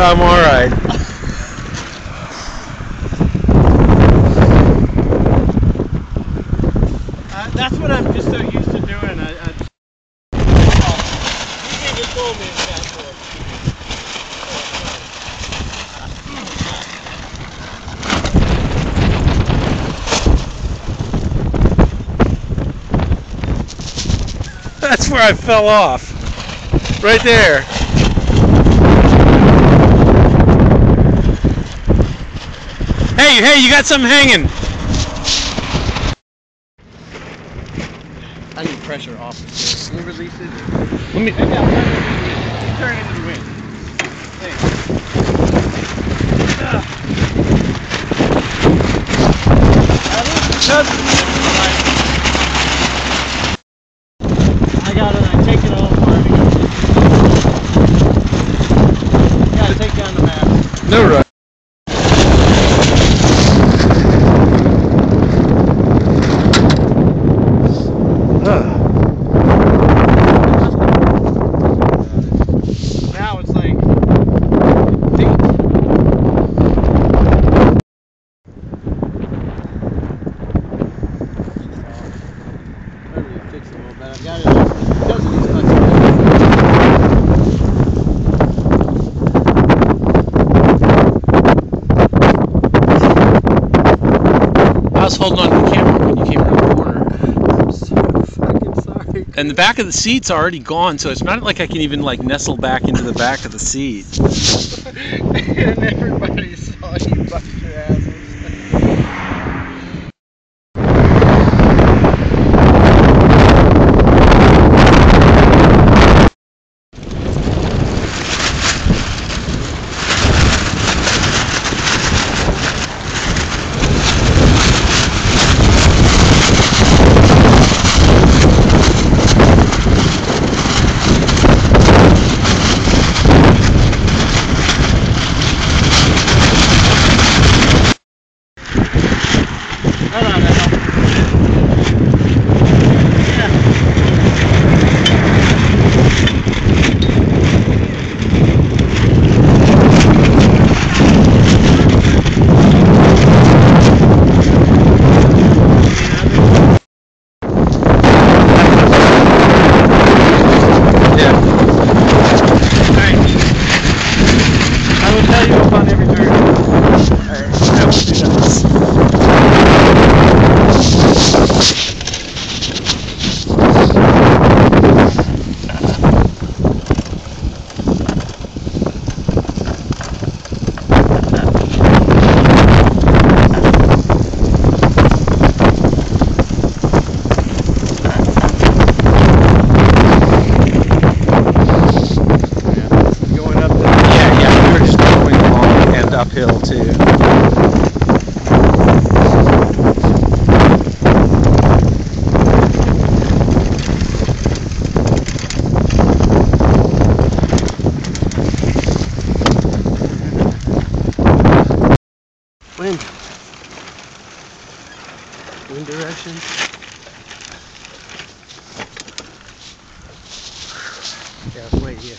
I'm alright. That's what I'm just so used to doing. You can't just pull me in that for. That's where I fell off. Right there. Hey, you got something hanging. I need pressure off the steering. Can you release it? Let me. Maybe I'll turn into the wind. Thanks. I got it. I take it all apart again. You gotta take down the map. No rush. Now it's like fix it a little bit. I've got it. It doesn't need much. I was holding on to the camera when you came around the corner. I'm so fucking sorry. And the back of the seat's already gone, so it's not like I can even like nestle back into the back of the seat. And everybody saw you bust your asses. Uphill too. Wind direction. Yeah, wait here.